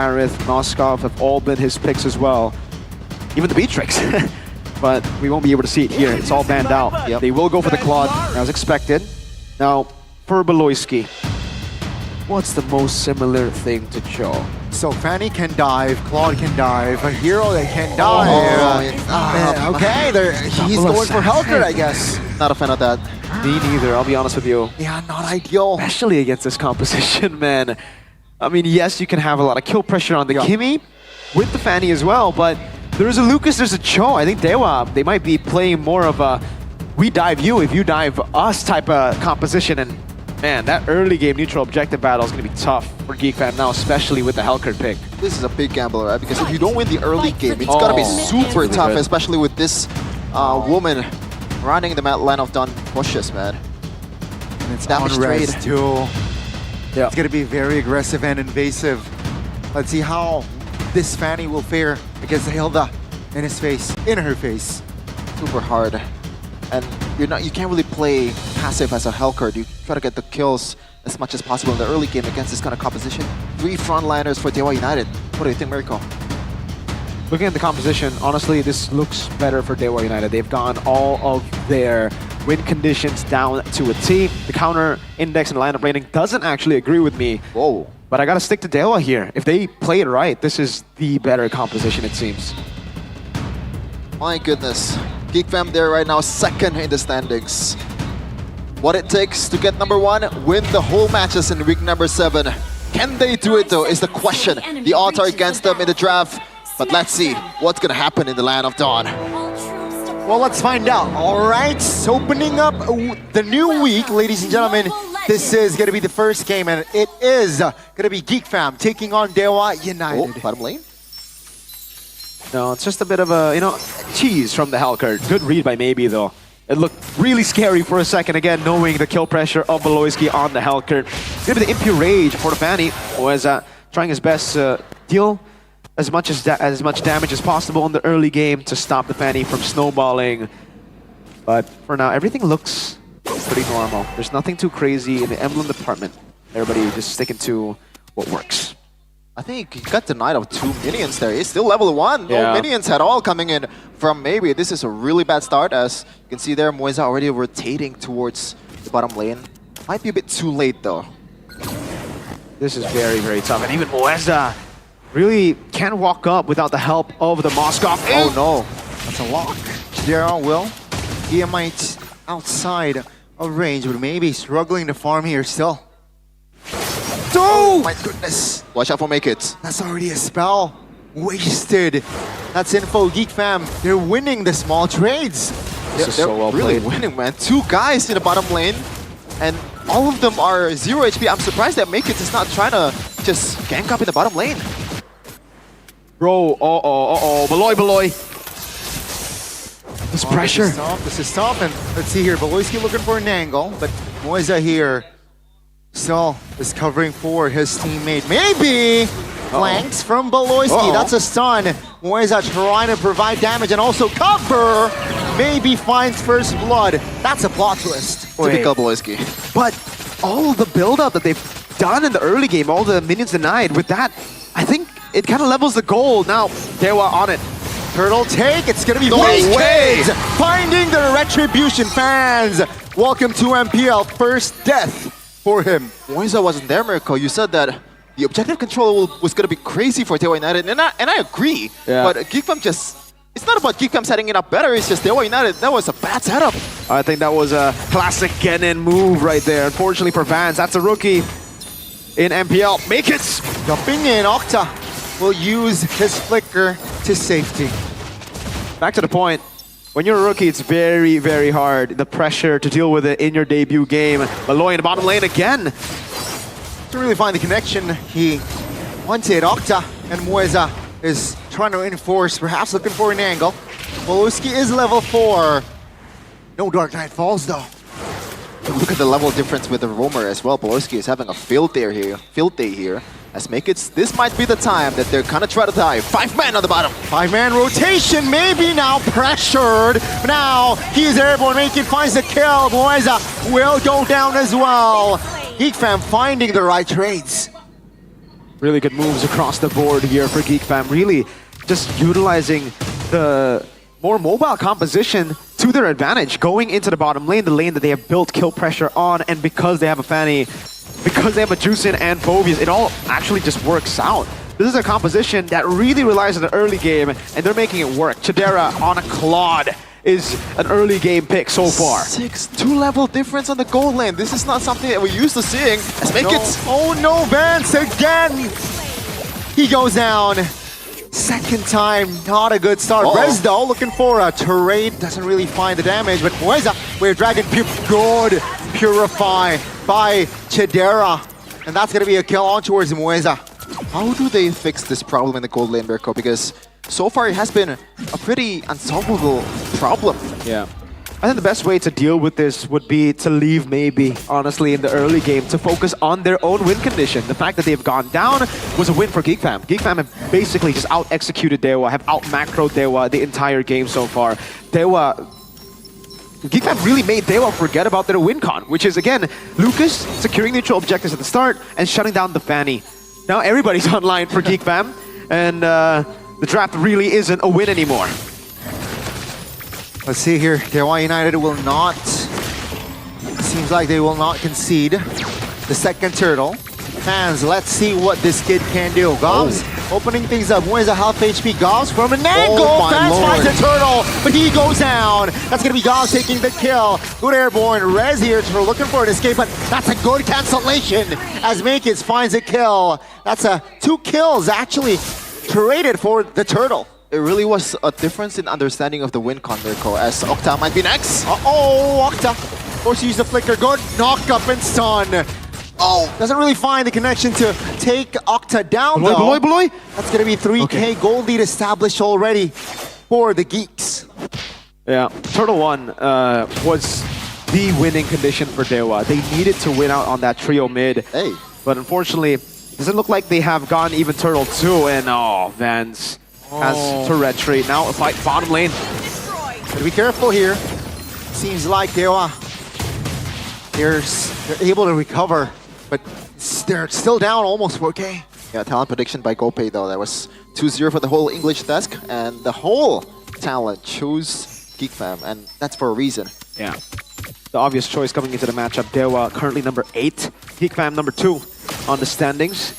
Arith, Noskov have all been his picks as well. Even the Beatrix. But we won't be able to see it here. It's all banned out. Yep. They will go for the Claude, as expected. Now, for Beloyski, what's the most similar thing to Cho? So Fanny can dive, Claude can dive, a hero that can dive. Okay, he's going for Hellcurt, I guess. Not a fan of that. Me neither, I'll be honest with you. Yeah, not ideal. Especially against this composition, man. I mean, yes, you can have a lot of kill pressure on the Kimmy with the Fanny as well, but there's a Lucas, there's a Cho. I think DEWA, they might be playing more of a we dive you if you dive us type of composition. And man, that early game neutral objective battle is going to be tough for Geek Fam now, especially with the Hellcurt pick. This is a big gamble, right? Because if you don't win the early game, it's going to be super tough, especially with this woman running the line of Dawn pushes, man. And it's damage on res trade. too. Yeah. It's going to be very aggressive and invasive. Let's see how this Fanny will fare against Hilda in her face. Super hard. And you can't really play passive as a Hellcurt. You try to get the kills as much as possible in the early game against this kind of composition. 3 frontliners for DEWA United. What do you think, Miracle? Looking at the composition, honestly, this looks better for DEWA United. They've gone all of their win conditions down to a T. The counter index and lineup rating doesn't actually agree with me. Whoa. But I gotta stick to DEWA here. If they play it right, this is the better composition, it seems. My goodness. Geek Fam there right now, second in the standings. What it takes to get #1, win the whole matches in week number 7. Can they do it though, is the question. The odds are against them in the draft, but let's see what's gonna happen in the Land of Dawn. Well, let's find out. All right, opening up the new week, ladies and gentlemen. This is going to be the first game, and it is going to be Geek Fam taking on DEWA United. Oh, bottom lane. No, it's just a bit of a, cheese from the Hellcurt. Good read by Maybe, though. It looked really scary for a second, again, knowing the kill pressure of Beloyski on the Hellcurt. It's going to be the Impure Rage for the Fanny, who is trying his best to deal as much damage as possible in the early game to stop the Fanny from snowballing. But for now, everything looks pretty normal. There's nothing too crazy in the emblem department. Everybody just sticking to what works. I think he got denied of 2 minions there. He's still level 1. No Yeah. minions at all coming in from Maybe. This is a really bad start, as you can see there, Moisa already rotating towards the bottom lane. Might be a bit too late though. This is very, very tough. And even Moeza really can't walk up without the help of the Moskov. Oh no. That's a lock. Daryl will. He might outside of range, but maybe struggling to farm here still. Oh my goodness. Watch out for Make It. That's already a spell. Wasted. That's info, Geek Fam. They're winning the small trades. This is They're so well really played. winning, man. 2 guys in the bottom lane, and all of them are 0 HP. I'm surprised that Make It is not trying to just gank up in the bottom lane. Bro, Beloy. This pressure. This is tough, and let's see here. Beloyski looking for an angle, but Moisa here still is covering for his teammate. Maybe flanks from Beloyski. That's a stun. Moisa trying to provide damage and also cover. Maybe finds first blood. That's a plot twist. Typical Beloyski. But all the build-up that they've done in the early game, all the minions denied, with that, I think it kind of levels the goal. Now, DEWA on it. Turtle take, it's gonna be No Waste way! Kids finding the retribution. Fans, welcome to MPL. First death for him. Moisa wasn't there, Miracle. You said that the objective control was going to be crazy for DEWA United, and I agree. Yeah. But Geek Fam it's not about Geek Fam setting it up better, it's just DEWA United, that was a bad setup. I think that was a classic get-in move right there. Unfortunately for Vans, that's a rookie in MPL. Make it! Jumping in, Octa will use his flicker to safety. Back to the point. When you're a rookie, it's very, very hard. The pressure to deal with it in your debut game. Beloy in the bottom lane again. To really find the connection, he wanted Octa, and Moisa is trying to enforce, perhaps looking for an angle. Beloyski is level 4. No Dark Knight Falls though. Look at the level difference with the Roamer as well. Beloyski is having a field day here. As Make It, this might be the time that they're kind of trying to dive. 5 men on the bottom. 5-man rotation, maybe now pressured. Now he's airborne, Make It finds the kill. Moisa will go down as well. Geek Fam finding the right trades. Really good moves across the board here for Geek Fam. Really just utilizing the more mobile composition to their advantage, going into the bottom lane, the lane that they have built kill pressure on, and because they have a Fanny, because they have a Juicin and Phobias, it all actually just works out. This is a composition that really relies on the early game, and they're making it work. Chidera on a Claude is an early game pick so far. 2-level difference on the gold lane. This is not something that we're used to seeing. Let's make it. Oh no, Vance again! He goes down. Second time, not a good start. Rez though, looking for a turret, doesn't really find the damage, but Moeza, where Dragon good purify by Chidera. And that's gonna be a kill on towards Moeza. How do they fix this problem in the gold lane, Mirko? Because so far it has been a pretty unsolvable problem. Yeah. I think the best way to deal with this would be to leave maybe, honestly, in the early game to focus on their own win condition. The fact that they've gone down was a win for Geek Fam. Geek Fam have basically just out-executed DEWA, have out-macroed DEWA the entire game so far. Geek Fam really made DEWA forget about their win con, which is, again, Lucas securing neutral objectives at the start and shutting down the Fanny. Now everybody's online for Geek Fam, and the draft really isn't a win anymore. Let's see here, DEWA United will not, seems like they will not concede the second turtle. Fans, let's see what this kid can do. Gobs opening things up. Where's a half HP? Gobs from an angle. Fans finds a turtle, but he goes down. That's going to be Gobs taking the kill. Good airborne. Rez here looking for an escape, but that's a good cancellation as Makits finds a kill. That's 2 kills actually traded for the turtle. It really was a difference in understanding of the win con, Mirko, as Octa might be next. Octa. Forced to use the flicker. Good knock up and stun. Doesn't really find the connection to take Octa down though. Beloy. That's gonna be 3K gold lead established already for the Geeks. Yeah, Turtle 1 was the winning condition for DEWA. They needed to win out on that trio mid. But unfortunately, it doesn't look like they have gone even Turtle 2, and Vance has turret trade. Now a fight bottom lane. Gotta be careful here. Seems like DEWA, they're able to recover, but they're still down almost 4K. Yeah, talent prediction by GoPay though. That was 2-0 for the whole English desk, and the whole talent chose Geek Fam, and that's for a reason. Yeah. The obvious choice coming into the matchup, DEWA currently number 8, Geek Fam number 2 on the standings.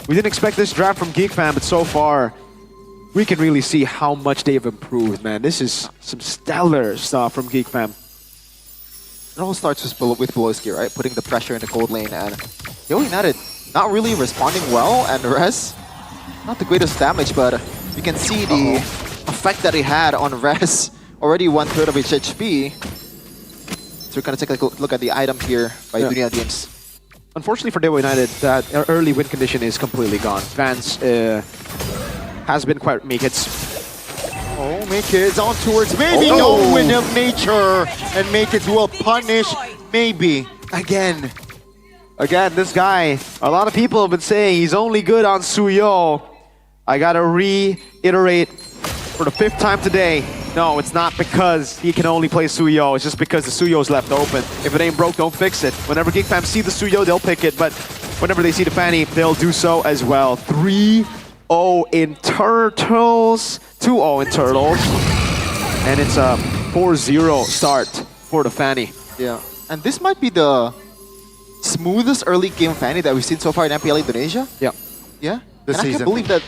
We didn't expect this draft from Geek Fam, but so far, we can really see how much they've improved, man. This is some stellar stuff from Geek Fam. It all starts with Beloyski, right? Putting the pressure in the gold lane, and DEWA United not really responding well, and Rez, not the greatest damage, but you can see the effect that he had on Rez. Already 1/3 of his HP. So we're gonna take a look at the item here by Dunia Games. Unfortunately for DEWA United, that early win condition is completely gone. Vance has been quite Makits. Makits on towards maybe no win of nature, and Makits will punish maybe again. Again, this guy, a lot of people have been saying he's only good on Suyo. I gotta reiterate for the 5th time today. No, it's not because he can only play Suyo. It's just because the Suyo's left open. If it ain't broke, don't fix it. Whenever Geek Fam see the Suyo, they'll pick it. But whenever they see the Fanny, they'll do so as well. 3-0 in Turtles. 2-0 in Turtles. And it's a 4-0 start for the Fanny. Yeah, and this might be the smoothest early game Fanny that we've seen so far in MPL Indonesia. Yeah. Yeah? This and season. I can't believe that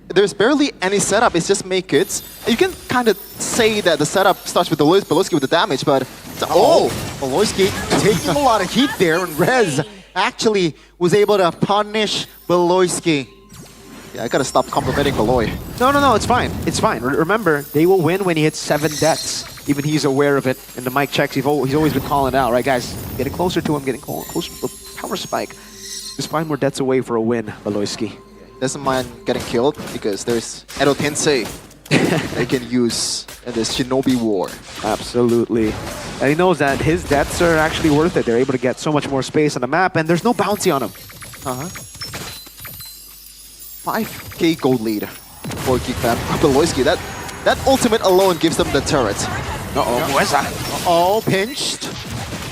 there's barely any setup, it's just Makits. You can kind of say that the setup starts with Beloyski with the damage, but... Beloyski taking a lot of heat there, and Rez actually was able to punish Beloyski. Yeah, I gotta stop complimenting Beloy. No, it's fine. It's fine. Remember, they will win when he hits 7 deaths. Even he's aware of it. In the mic checks, he's always been calling it out, right, guys? Getting closer to him, getting closer to the power spike. Just 5 more deaths away for a win, Beloyski. Doesn't mind getting killed because there's Edo Tensei they can use in this Shinobi war. Absolutely. And he knows that his deaths are actually worth it. They're able to get so much more space on the map, and there's no bounty on him. 5K gold lead for Geek Fam. Beloyski, that ultimate alone gives them the turret. Where's that? Pinched.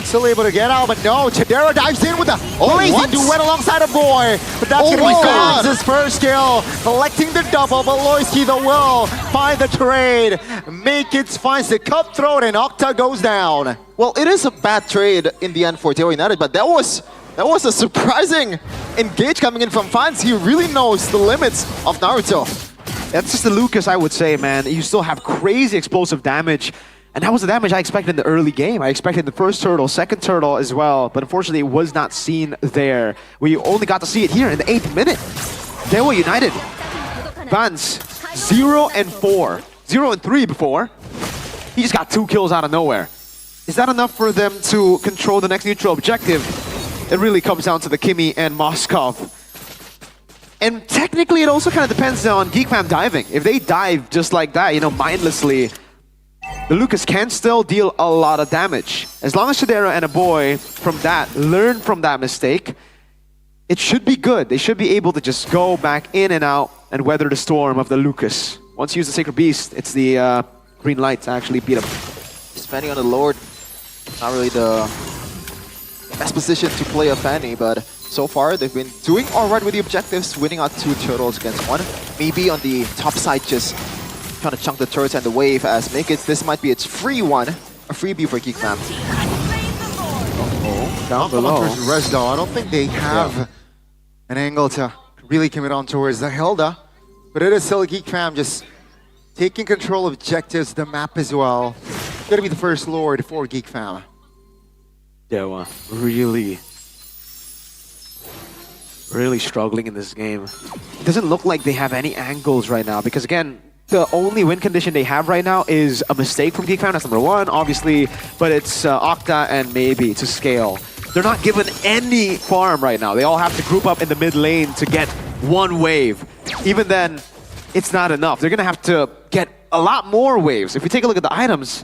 Still able to get out, but no, Chidera dives in with a blazing what? duet alongside a boy. But that's Oh gonna my be God. Fans' first kill. Collecting the double, but Loyski the will find the trade. Make it finds the cutthroat and Octa goes down. Well, it is a bad trade in the end for DEWA United, but that was a surprising engage coming in from Fans. He really knows the limits of Naruto. That's just the Lucas, I would say, man. You still have crazy explosive damage. And that was the damage I expected in the early game. I expected the first turtle, second turtle as well. But unfortunately, it was not seen there. We only got to see it here in the 8th minute. DEWA United. Vance, 0-4. 0-3 before. He just got 2 kills out of nowhere. Is that enough for them to control the next neutral objective? It really comes down to the Kimi and Moskov. And technically, it also kind of depends on Geek Fam diving. If they dive just like that, you know, mindlessly, the Lucas can still deal a lot of damage. As long as Chidera and a boy from that learn from that mistake, it should be good. They should be able to just go back in and out and weather the storm of the Lucas. Once you use the Sacred Beast, it's the green light to actually beat him. Fanny on the Lord, not really the best position to play a Fanny, but so far they've been doing alright with the objectives, winning out 2 turtles against 1. Maybe on the top side, just trying to chunk the turrets and the wave as make it. This might be its free one, a freebie for Geek Fam. Down below. Towards Resdo. I don't think they have an angle to really commit on towards the Hilda. But it is still Geek Fam just taking control of objectives, the map as well. Gonna be the first Lord for Geek Fam. DEWA really struggling in this game. It doesn't look like they have any angles right now because again, the only win condition they have right now is a mistake from Geek Fam. That's number 1, obviously, but it's Octa and maybe to scale. They're not given any farm right now. They all have to group up in the mid lane to get 1 wave. Even then, it's not enough. They're gonna have to get a lot more waves. If we take a look at the items,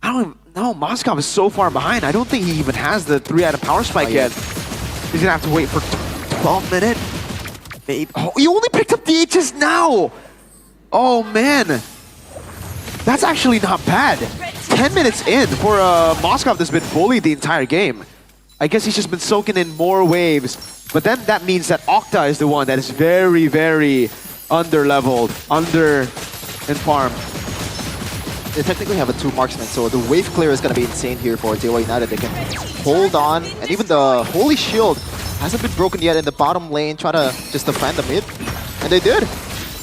I don't even know. Moskov is so far behind. I don't think he even has the 3-item power spike yet. He's gonna have to wait for 12 minutes. Maybe. Oh, he only picked up the HS now. Oh man, that's actually not bad. 10 minutes in for Moskov that's been bullied the entire game. I guess he's just been soaking in more waves. But then that means that Octa is the one that is very, very under-leveled, under-informed. They technically have a 2 marksman, so the wave clear is going to be insane here for DEWA United. They can hold on, and even the Holy Shield hasn't been broken yet in the bottom lane, trying to just defend the mid. And they did.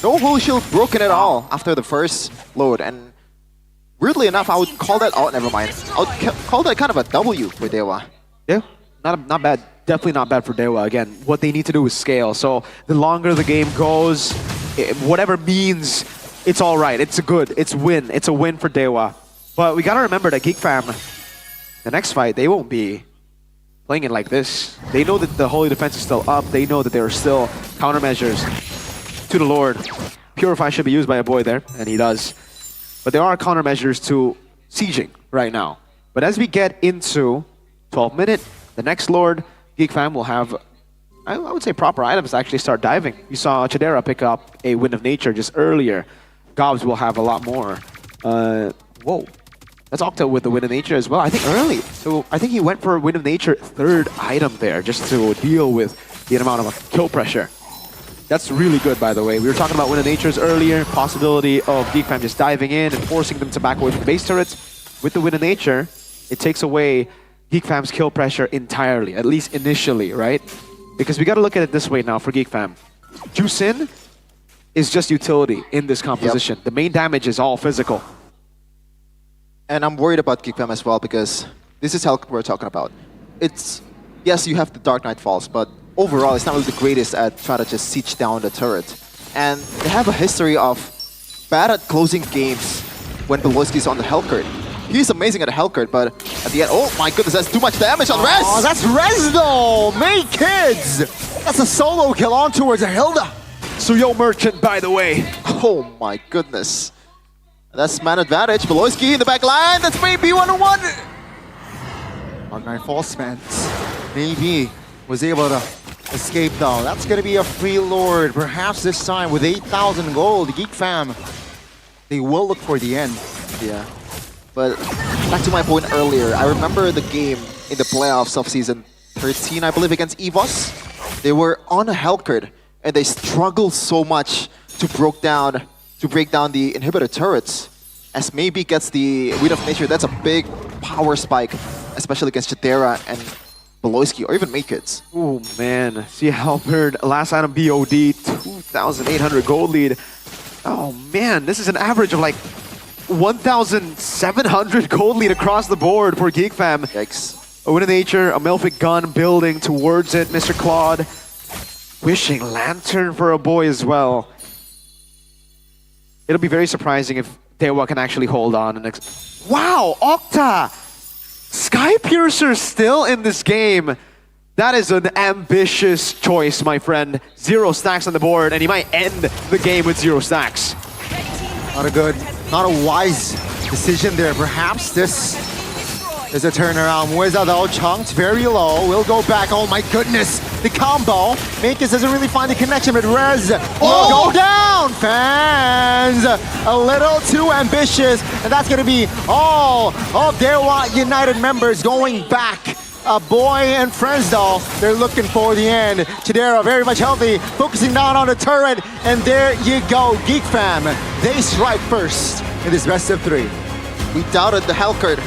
No Holy Shield broken at all after the first load. And weirdly enough, I would call that, oh, never mind. I would call that kind of a W for DEWA. Yeah, not bad. Definitely not bad for DEWA. Again, what they need to do is scale. So the longer the game goes, whatever means, it's all right. It's a good. It's win. It's a win for DEWA. But we gotta remember that Geek Fam, the next fight, they won't be playing it like this. They know that the Holy Defense is still up. They know that there are still countermeasures to the Lord. Purify should be used by a boy there, and he does. But there are countermeasures to sieging right now. But as we get into 12 minute, the next Lord, Geek Fam will have, I would say, proper items to actually start diving. You saw Chidera pick up a Wind of Nature just earlier. Gobs will have a lot more. Whoa. That's Octa with the Wind of Nature as well. I think early. So I think he went for a Wind of Nature 3rd item there just to deal with the amount of kill pressure. That's really good, by the way. We were talking about Wind of Natures earlier. Possibility of Geek Fam just diving in and forcing them to back away from base turrets. With the Wind of Nature, it takes away Geek Fam's kill pressure entirely, at least initially, right? Because we got to look at it this way now for Geek Fam. Jusin is just utility in this composition. Yep. The main damage is all physical. And I'm worried about Geek Fam as well because this is how we're talking about. It's, yes, you have the Dark Knight Falls, but overall, it's not really the greatest at trying to just siege down the turret. And they have a history of bad at closing games when Beloyski's on the Hellcurt. He's amazing at the Hellcurt, but at the end, oh my goodness, that's too much damage on Rez! Oh, that's Rez though! May kids! That's a solo kill on towards a Hilda. Suyo Merchant, by the way. Oh my goodness. That's man advantage. Beloyski in the back line. That's maybe 1-on-1. Dark Knight Falls Spence. Maybe was able to escape though. That's going to be a free Lord. Perhaps this time with 8,000 gold. Geek Fam, they will look for the end. Yeah. But back to my point earlier, I remember the game in the playoffs of season 13, I believe, against EVOS. They were on a Hellcurt, and they struggled so much to break down the inhibitor turrets. As maybe gets the Wind of Nature, that's a big power spike, especially against Chidera and Beloyski, or even Makekids. Oh man, see Halberd, last item BOD, 2,800 gold lead. Oh man, this is an average of like 1,700 gold lead across the board for Geek Fam. Yikes. A Wind of Nature, a Melphic gun building towards it, Mr. Claude. Wishing Lantern for a boy as well. It'll be very surprising if DEWA can actually hold on. And wow, Octa! Sky Piercer still in this game. That is an ambitious choice, my friend. 0 stacks on the board, and he might end the game with 0 stacks. Not a wise decision there. Perhaps this is a turnaround. Mueza though, chunked very low. Will go back. Oh my goodness, the combo. Makis doesn't really find the connection, but Rez will go down. Fans, a little too ambitious, and that's gonna be all of DEWA United members going back. Boy and friends though, they're looking for the end. Chidera very much healthy, focusing down on the turret, and there you go, Geek Fam. They strike first in this best of 3. We doubted the Hellcurt.